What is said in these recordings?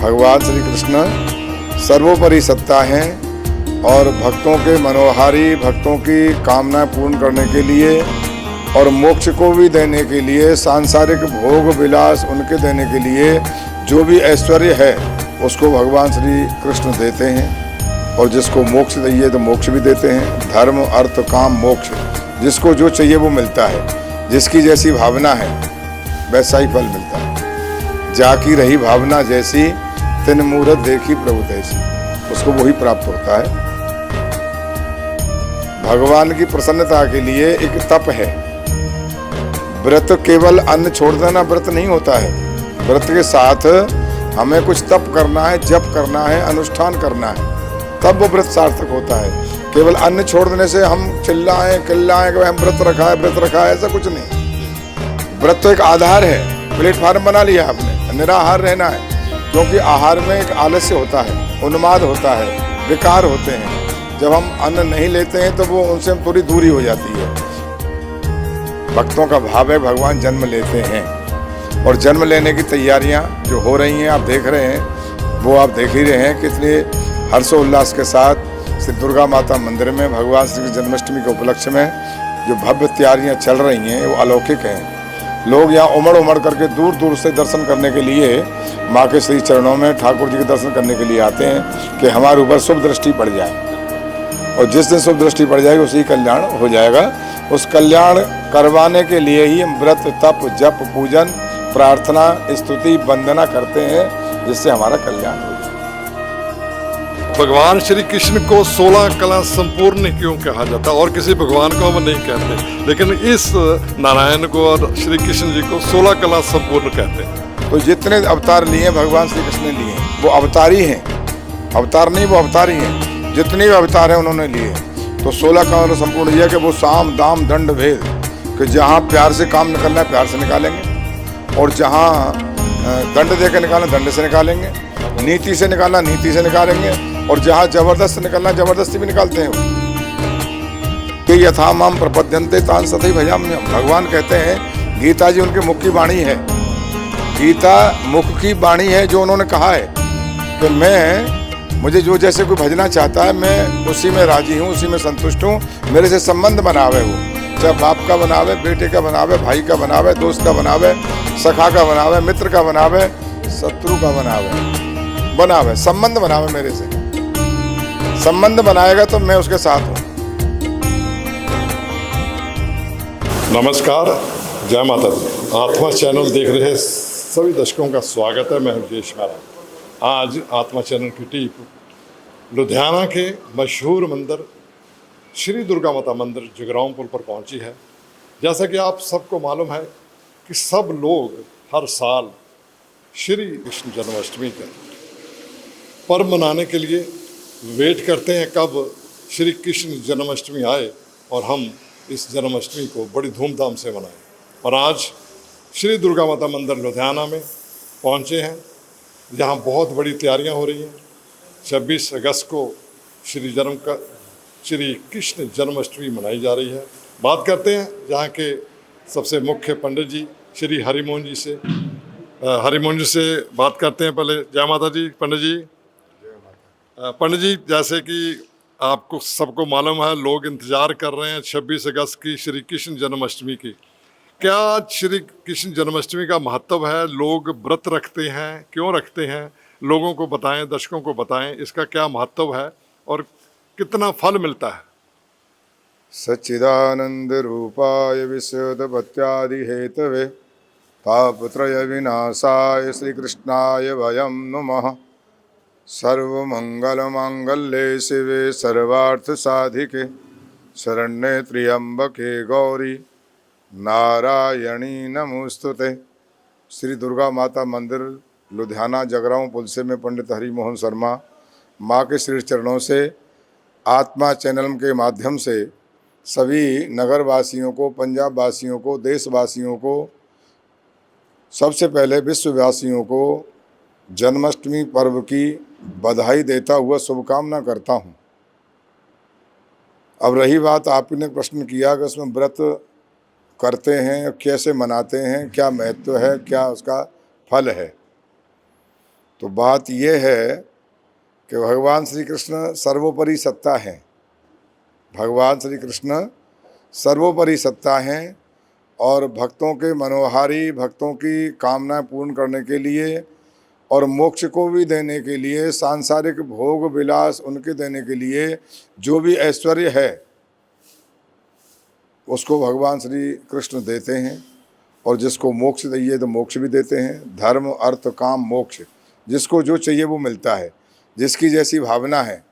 भगवान श्री कृष्ण सर्वोपरि सत्ता हैं और भक्तों के मनोहारी, भक्तों की कामना पूर्ण करने के लिए और मोक्ष को भी देने के लिए, सांसारिक भोग विलास उनके देने के लिए जो भी ऐश्वर्य है उसको भगवान श्री कृष्ण देते हैं। और जिसको मोक्ष चाहिए तो मोक्ष भी देते हैं। धर्म, अर्थ, काम, मोक्ष, जिसको जो चाहिए वो मिलता है। जिसकी जैसी भावना है वैसा ही फल मिलता है। जाकी रही भावना जैसी, तिन मूरत देखी प्रभु तैसी, उसको वही प्राप्त होता है। भगवान की प्रसन्नता के लिए एक तप है। व्रत केवल अन्न छोड़ देना व्रत नहीं होता है। व्रत के साथ हमें कुछ तप करना है, जप करना है, अनुष्ठान करना है, तब वो व्रत सार्थक होता है। केवल अन्न छोड़ देने से हम चिल्लाएं कि हम व्रत रखा है, ऐसा कुछ नहीं। व्रत तो एक आधार है। प्लेटफार्म बना लिया आपने, निराहार रहना है, क्योंकि आहार में एक आलस्य होता है, उन्माद होता है, विकार होते हैं। जब हम अन्न नहीं लेते हैं तो वो उनसे थोड़ी दूरी हो जाती है। भक्तों का भाव है भगवान जन्म लेते हैं, और जन्म लेने की तैयारियां जो हो रही हैं आप देख रहे हैं, वो आप देख ही रहे हैं। कितने हर्षोल्लास के साथ श्री दुर्गा माता मंदिर में भगवान श्री जन्माष्टमी के उपलक्ष्य में जो भव्य तैयारियां चल रही हैं वो अलौकिक हैं। लोग यहाँ उमड़ करके दूर दूर से दर्शन करने के लिए माँ के श्री चरणों में ठाकुर जी के दर्शन करने के लिए आते हैं कि हमारे ऊपर शुभ दृष्टि पड़ जाए। और जिस दिन शुभ दृष्टि पड़ जाएगी उसी कल्याण हो जाएगा। उस कल्याण करवाने के लिए ही हम व्रत, तप, जप, पूजन, प्रार्थना, स्तुति, वंदना करते हैं, जिससे हमारा कल्याण हो जाए। भगवान श्री कृष्ण को 16 कला संपूर्ण क्यों कहा जाता है? और किसी भगवान को हम नहीं कहते, लेकिन इस नारायण को और श्री कृष्ण जी को 16 कला संपूर्ण कहते हैं। तो जितने अवतार लिए भगवान श्री कृष्ण ने लिए वो अवतारी हैं, अवतार नहीं, वो अवतारी हैं। जितने भी अवतार हैं उन्होंने लिए। तो 16 कला संपूर्ण यह कि वो साम, दाम, दंड, भेद, कि जहाँ प्यार से काम निकलना है प्यार से निकालेंगे, और जहाँ दंड दे के निकालना दंड से निकालेंगे, नीति से निकालना नीति से निकालेंगे, और जहाँ जबरदस्त निकलना जबरदस्ती भी निकालते हैं। कि यथा माम प्रपद्यन्ते तान सतैव भजाम्यहम्। भगवान कहते हैं, गीता जी उनके मुख की वाणी है। गीता मुख की वाणी है जो उन्होंने कहा है कि मुझे जो जैसे कोई भजना चाहता है मैं उसी में राजी हूँ, उसी में संतुष्ट हूँ। मेरे से संबंध बनावे वो, चाहे बाप का बनावे, बेटे का बनावे, भाई का बनावे, दोस्त का बनावे, सखा का बनावे, मित्र का बनावे, शत्रु का बनावे, संबंध बनावे। मेरे से संबंध बनाएगा तो मैं उसके साथ हूँ। नमस्कार, जय माता दी। आत्मा चैनल देख रहे सभी दर्शकों का स्वागत है। मैं हृदयेश महाराज। आज आत्मा चैनल की टीम लुधियाना के मशहूर मंदिर श्री दुर्गा माता मंदिर जगराऊं पुल पर पहुंची है। जैसा कि आप सबको मालूम है कि सब लोग हर साल श्री कृष्ण जन्माष्टमी का पर्व मनाने के लिए वेट करते हैं कब श्री कृष्ण जन्माष्टमी आए और हम इस जन्माष्टमी को बड़ी धूमधाम से मनाएं। और आज श्री दुर्गा माता मंदिर लुधियाना में पहुंचे हैं, जहां बहुत बड़ी तैयारियां हो रही हैं। 26 अगस्त को श्री कृष्ण जन्माष्टमी मनाई जा रही है। बात करते हैं जहाँ के सबसे मुख्य पंडित जी श्री हरिमोहन जी से बात करते हैं। पहले जय माता जी। पंडित जी, जैसे कि आपको सबको मालूम है, लोग इंतजार कर रहे हैं 26 अगस्त की श्री कृष्ण जन्माष्टमी की। क्या श्री कृष्ण जन्माष्टमी का महत्व है? लोग व्रत रखते हैं, क्यों रखते हैं? लोगों को बताएं, दर्शकों को बताएं, इसका क्या महत्व है और कितना फल मिलता है? सच्चिदानंद रूपाय विश्वोत्पत्त्यादि हेतवे तापत्रय विनाशाय श्री कृष्णाय वयं नमः। सर्वमंगल मांगल्ये शिवे सर्वार्थ साधिके शरण्ये त्र्यंबके गौरी नारायणी नमोस्तुते। श्री दुर्गा माता मंदिर लुधियाना जगराऊं पुल से में पंडित हरिमोहन शर्मा माँ के श्री चरणों से आत्मा चैनल के माध्यम से सभी नगरवासियों को, पंजाब वासियों को, देशवासियों को, सबसे पहले विश्ववासियों को जन्माष्टमी पर्व की बधाई देता हुआ शुभकामना करता हूँ। अब रही बात, आपने प्रश्न किया कि उसमें व्रत करते हैं, कैसे मनाते हैं, क्या महत्व है, क्या उसका फल है। तो बात यह है कि भगवान श्री कृष्ण सर्वोपरि सत्ता हैं। भगवान श्री कृष्ण सर्वोपरि सत्ता हैं और भक्तों के मनोहारी, भक्तों की कामनाएं पूर्ण करने के लिए और मोक्ष को भी देने के लिए, सांसारिक भोग विलास उनके देने के लिए जो भी ऐश्वर्य है उसको भगवान श्री कृष्ण देते हैं। और जिसको मोक्ष चाहिए तो मोक्ष भी देते हैं। धर्म, अर्थ, काम, मोक्ष, जिसको जो चाहिए वो मिलता है। जिसकी जैसी भावना है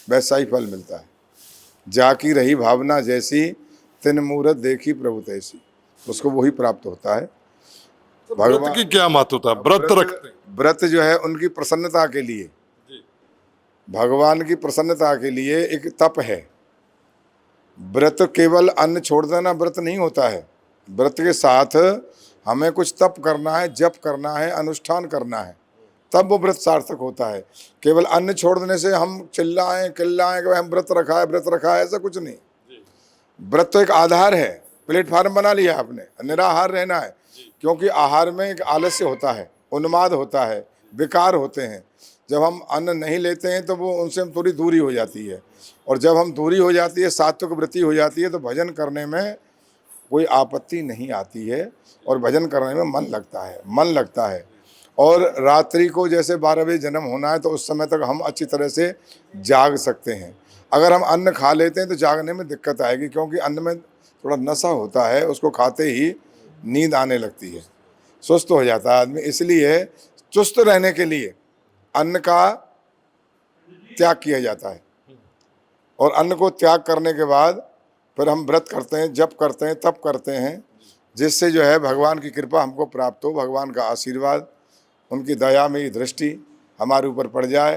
वैसा ही फल मिलता है। जाकी रही भावना जैसी, तिन मूरत देखी प्रभु तैसी, उसको वही प्राप्त होता है। व्रत की क्या महत्वता है? व्रत रखते हैं। व्रत जो है उनकी प्रसन्नता के लिए, भगवान की प्रसन्नता के लिए एक तप है। व्रत केवल अन्न छोड़ देना व्रत नहीं होता है। व्रत के साथ हमें कुछ तप करना है, जप करना है, अनुष्ठान करना है, तब वो व्रत सार्थक होता है। केवल अन्न छोड़ देने से हम चिल्लाएं कि हम व्रत रखा है, ऐसा कुछ नहीं। व्रत तो एक आधार है। प्लेटफार्म बना लिया आपने, निराहार रहना है, क्योंकि आहार में एक आलस्य होता है, उन्माद होता है, विकार होते हैं। जब हम अन्न नहीं लेते हैं तो वो उनसे हम थोड़ी दूरी हो जाती है, और जब हम दूरी हो जाती है, सात्विक वृत्ति हो जाती है, तो भजन करने में कोई आपत्ति नहीं आती है और भजन करने में मन लगता है। और रात्रि को जैसे 12 बजे जन्म होना है तो उस समय तक हम अच्छी तरह से जाग सकते हैं। अगर हम अन्न खा लेते हैं तो जागने में दिक्कत आएगी, क्योंकि अन्न में थोड़ा नशा होता है, उसको खाते ही नींद आने लगती है, सुस्त हो जाता है आदमी। इसलिए चुस्त रहने के लिए अन्न का त्याग किया जाता है, और अन्न को त्याग करने के बाद फिर हम व्रत करते हैं, जप करते हैं, तप करते हैं, जिससे जो है भगवान की कृपा हमको प्राप्त हो, भगवान का आशीर्वाद, उनकी दया में दृष्टि हमारे ऊपर पड़ जाए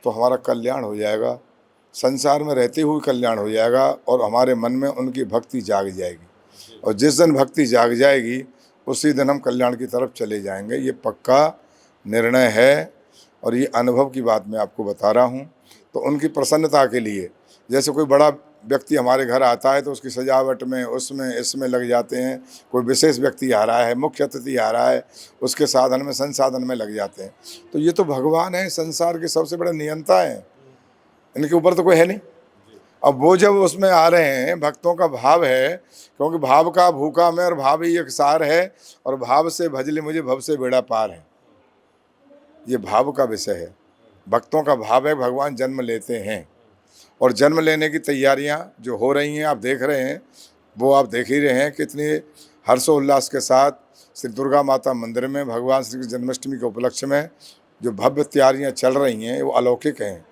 तो हमारा कल्याण हो जाएगा, संसार में रहते हुए कल्याण हो जाएगा, और हमारे मन में उनकी भक्ति जाग जाएगी। और जिस दिन भक्ति जाग जाएगी उसी दिन हम कल्याण की तरफ चले जाएंगे। ये पक्का निर्णय है, और ये अनुभव की बात मैं आपको बता रहा हूँ। तो उनकी प्रसन्नता के लिए, जैसे कोई बड़ा व्यक्ति हमारे घर आता है तो उसकी सजावट में, उसमें इसमें लग जाते हैं। कोई विशेष व्यक्ति आ रहा है, मुख्य अतिथि आ रहा है, उसके साधन में, संसाधन में लग जाते हैं। तो ये तो भगवान है, संसार के सबसे बड़े नियंता हैं, इनके ऊपर तो कोई है नहीं। अब वो जब उसमें आ रहे हैं, भक्तों का भाव है, क्योंकि भाव का भूखा में और भाव ही एक सार है, और भाव से भजले मुझे भव से बेड़ा पार है। ये भाव का विषय है, भक्तों का भाव है। भगवान जन्म लेते हैं, और जन्म लेने की तैयारियां जो हो रही हैं आप देख रहे हैं, वो आप देख ही रहे हैं कितनी हर्षोल्लास के साथ श्री दुर्गा माता मंदिर में भगवान श्री कृष्ण जन्माष्टमी के उपलक्ष्य में जो भव्य तैयारियां चल रही हैं वो अलौकिक हैं।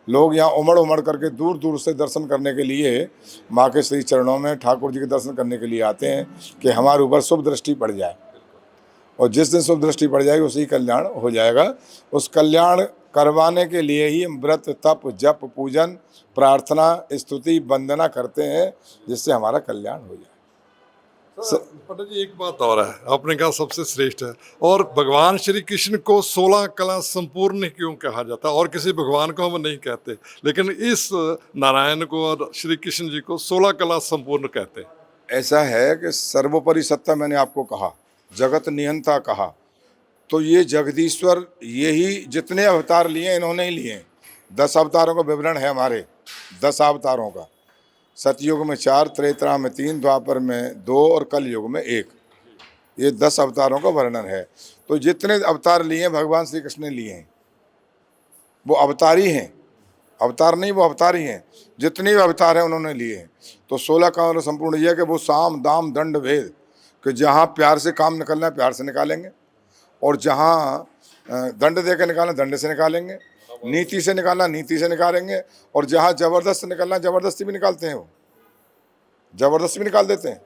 लोग यहाँ उमड़ करके दूर दूर से दर्शन करने के लिए माँ के श्री चरणों में ठाकुर जी के दर्शन करने के लिए आते हैं कि हमारे ऊपर शुभ दृष्टि पड़ जाए, और जिस दिन शुभ दृष्टि पड़ जाएगी उसी कल्याण हो जाएगा। उस कल्याण करवाने के लिए ही हम व्रत, तप, जप, पूजन, प्रार्थना, स्तुति, वंदना करते हैं, जिससे हमारा कल्याण हो जाए। पंडित जी, एक बात और है, आपने कहा सबसे श्रेष्ठ है, और भगवान श्री कृष्ण को 16 कला संपूर्ण क्यों कहा जाता है? और किसी भगवान को हम नहीं कहते, लेकिन इस नारायण को और श्री कृष्ण जी को 16 कला संपूर्ण कहते हैं। ऐसा है कि सर्वोपरि सत्ता मैंने आपको कहा, जगत नियंता कहा, तो ये जगदीश्वर यही जितने अवतार लिए इन्होंने ही लिए। 10 अवतारों का विवरण है हमारे, 10 अवतारों का। सतयुग में 4, त्रेता में 3, द्वापर में 2 और कल युग में 1। ये 10 अवतारों का वर्णन है। तो जितने अवतार लिए भगवान श्री कृष्ण ने लिए हैं वो अवतारी हैं, अवतार नहीं, वो अवतारी हैं। जितने भी अवतार हैं उन्होंने लिए हैं। तो 16 का संपूर्ण यह है कि वो साम, दाम, दंड, भेद, कि जहाँ प्यार से काम निकलना है प्यार से निकालेंगे, और जहाँ दंड दे के निकालना दंड से निकालेंगे, नीति से निकालना नीति से निकालेंगे, और जहाँ जबरदस्त निकलना जबरदस्ती भी निकालते हैं, वो जबरदस्ती भी निकाल देते हैं।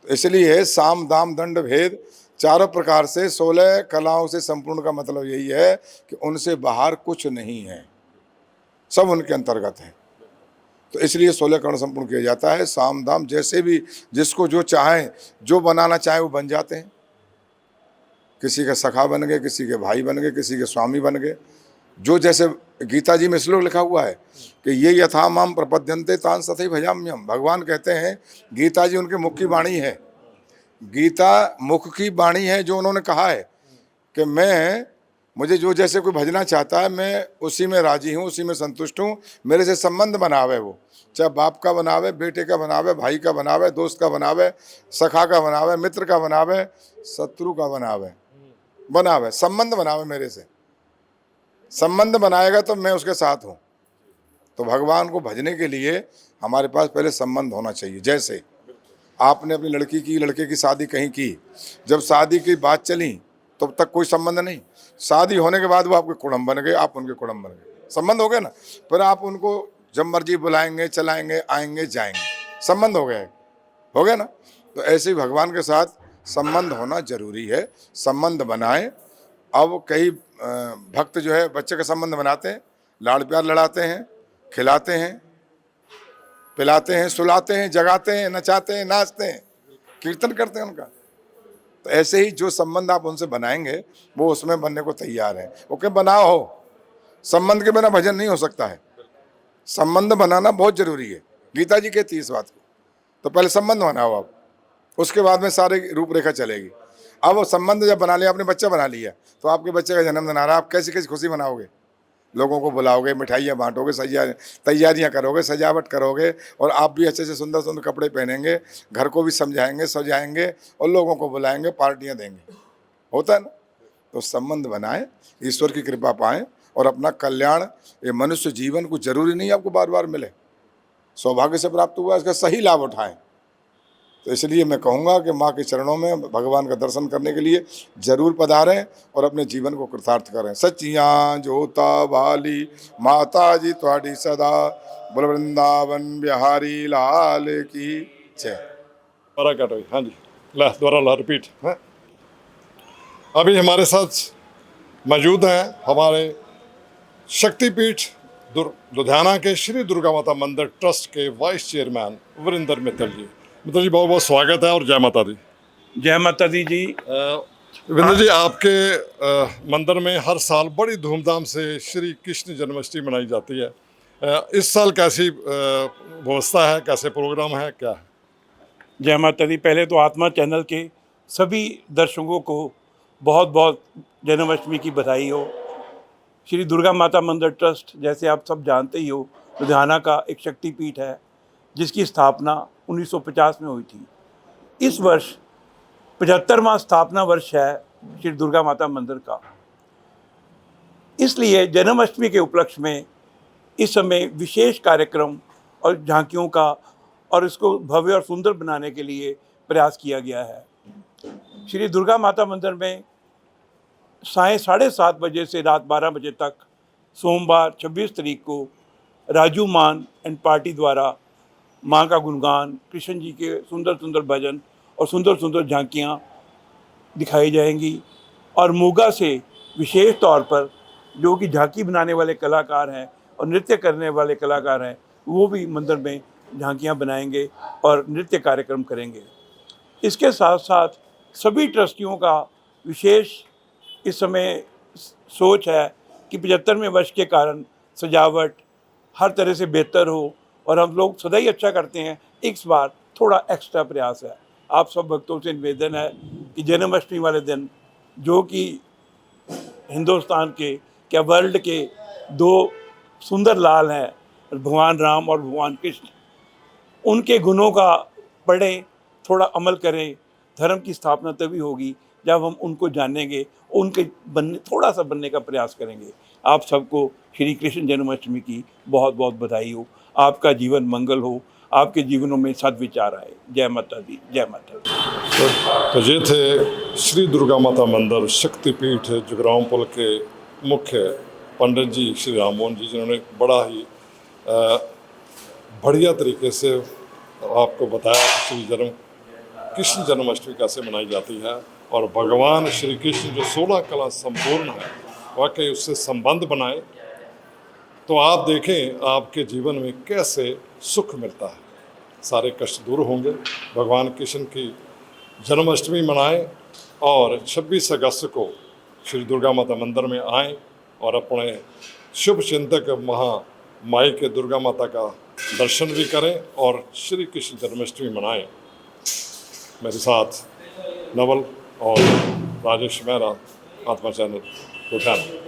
तो इसलिए साम, दाम, दंड, भेद, चारों प्रकार से 16 कलाओं से संपूर्ण का मतलब यही है कि उनसे बाहर कुछ नहीं है, सब उनके अंतर्गत है। तो इसलिए 16 कर्ण संपूर्ण किया जाता है। साम, दाम, जैसे भी जिसको जो चाहे, जो बनाना चाहे वो बन जाते हैं। किसी के सखा बन गए, किसी के भाई बन गए, किसी के स्वामी बन गए। जो जैसे गीता जी में श्लोक लिखा हुआ है कि ये यथा माम प्रपद्यन्ते तान तथैव भजाम्यहम्। भगवान कहते हैं, गीता जी उनके मुख की वाणी है, गीता मुख की वाणी है, जो उन्होंने कहा है कि मैं मुझे जो जैसे कोई भजना चाहता है मैं उसी में राजी हूँ, उसी में संतुष्ट हूँ। मेरे से संबंध बनावे, वो चाहे बाप का बनावे, बेटे का बनावे, भाई का बनावे, दोस्त का बनावे, सखा का बनावे, मित्र का बनावे, शत्रु का बनावे, संबंध बनावे मेरे से। संबंध बनाएगा तो मैं उसके साथ हूँ। तो भगवान को भजने के लिए हमारे पास पहले संबंध होना चाहिए। जैसे आपने अपनी लड़के की शादी कहीं की, जब शादी की बात चली तब तक कोई संबंध नहीं, शादी होने के बाद वो आपके कुटुंब बन गए, आप उनके कुटुंब बन गए, संबंध हो गया ना। पर आप उनको जब मर्जी बुलाएंगे, चलाएंगे, आएंगे, जाएंगे, संबंध हो गया ना। तो ऐसे ही भगवान के साथ संबंध होना जरूरी है, संबंध बनाएं। अब कई भक्त जो है बच्चे का संबंध बनाते हैं, लाड़ प्यार लड़ाते हैं, खिलाते हैं, पिलाते हैं, सुलाते हैं, जगाते हैं, नचाते हैं, नाचते हैं, कीर्तन करते हैं उनका। तो ऐसे ही जो संबंध आप उनसे बनाएंगे वो उसमें बनने को तैयार है। ओके, बनाओ हो, संबंध के बिना भजन नहीं हो सकता है। संबंध बनाना बहुत जरूरी है। गीता जी कहती है इस बात को। तो पहले संबंध बनाओ आप, उसके बाद में सारी रूपरेखा चलेगी। अब वो संबंध जब बना लिया, आपने बच्चा बना लिया, तो आपके बच्चे का जन्मदिन आ रहा है, आप कैसी कैसी खुशी मनाओगे? लोगों को बुलाओगे, मिठाइयाँ बांटोगे, तैयारियाँ करोगे, सजावट करोगे, और आप भी अच्छे से सुंदर सुंदर कपड़े पहनेंगे, घर को भी समझाएंगे, सजाएंगे, और लोगों को बुलाएंगे, पार्टियाँ देंगे। होता है ना। तो संबंध बनाएं, ईश्वर की कृपा पाएं, और अपना कल्याण, ये मनुष्य जीवन को जरूरी नहीं आपको बार बार मिले, सौभाग्य से प्राप्त हुआ, इसका सही लाभ उठाएं। तो इसलिए मैं कहूँगा कि माँ के चरणों में भगवान का दर्शन करने के लिए जरूर पधारें और अपने जीवन को कृतार्थ करें। सच्चियाँ जोता वाली माता जी त्वाड़ी सदा, बोल वृंदावन बिहारी लाल की जय। हाँ जी, दोबारा रिपीट। अभी हमारे साथ मौजूद हैं हमारे शक्तिपीठ लुधियाना के श्री दुर्गा माता मंदिर ट्रस्ट के वाइस चेयरमैन वरिंदर मित्तल जी। मित्तल जी, बहुत बहुत स्वागत है और जय माता दी। जय माता दी जी। वरिंदर जी, आपके मंदिर में हर साल बड़ी धूमधाम से श्री कृष्ण जन्माष्टमी मनाई जाती है। इस साल कैसी व्यवस्था है, कैसे प्रोग्राम है, क्या है? जय माता दी। पहले तो आत्मा चैनल के सभी दर्शकों को बहुत बहुत जन्माष्टमी की बधाई हो। श्री दुर्गा माता मंदिर ट्रस्ट, जैसे आप सब जानते ही हो, लुधियाना का एक शक्तिपीठ है जिसकी स्थापना 1950 में हुई थी। इस वर्ष 75वां स्थापना वर्ष है श्री दुर्गा माता मंदिर का। इसलिए जन्माष्टमी के उपलक्ष्य में इस समय विशेष कार्यक्रम और झांकियों का और इसको भव्य और सुंदर बनाने के लिए प्रयास किया गया है। श्री दुर्गा माता मंदिर में सायं 7:30 बजे से रात 12 बजे तक सोमवार 26 तारीख को राजू मान एंड पार्टी द्वारा माँ का गुणगान, कृष्ण जी के सुंदर सुंदर भजन और सुंदर सुंदर झांकियाँ दिखाई जाएंगी। और मोगा से विशेष तौर पर जो कि झांकी बनाने वाले कलाकार हैं और नृत्य करने वाले कलाकार हैं, वो भी मंदिर में झांकियाँ बनाएंगे और नृत्य कार्यक्रम करेंगे। इसके साथ साथ सभी ट्रस्टियों का विशेष इस समय सोच है कि 75वें वर्ष के कारण सजावट हर तरह से बेहतर हो, और हम लोग सदा ही अच्छा करते हैं, इस बार थोड़ा एक्स्ट्रा प्रयास है। आप सब भक्तों से निवेदन है कि जन्माष्टमी वाले दिन, जो कि हिंदुस्तान के क्या वर्ल्ड के 2 सुंदर लाल हैं, भगवान राम और भगवान कृष्ण, उनके गुणों का पढ़ें, थोड़ा अमल करें। धर्म की स्थापना तभी होगी जब हम उनको जानेंगे, उनके थोड़ा सा बनने का प्रयास करेंगे। आप सबको श्री कृष्ण जन्माष्टमी की बहुत बहुत बधाई हो। आपका जीवन मंगल हो, आपके जीवनों में सद्विचार आए। जय माता दी, जय माता दी। तो ये थे श्री दुर्गा माता मंदिर शक्तिपीठ जुगराम पुल के मुख्य पंडित जी श्री राम मोहन जी, जिन्होंने बड़ा ही बढ़िया तरीके से आपको बताया कि कृष्ण जन्माष्टमी कैसे मनाई जाती है, और भगवान श्री कृष्ण जो 16 कला संपूर्ण है, वाकई उससे संबंध बनाए तो आप देखें आपके जीवन में कैसे सुख मिलता है, सारे कष्ट दूर होंगे। भगवान कृष्ण की जन्माष्टमी मनाएं और 26 अगस्त को श्री दुर्गा माता मंदिर में आएं और अपने शुभ चिंतक महामाई के दुर्गा माता का दर्शन भी करें और श्री कृष्ण जन्माष्टमी मनाएं। मेरे साथ नवल और राजेश मेहरा, आत्मा चैनल। लुधियाना।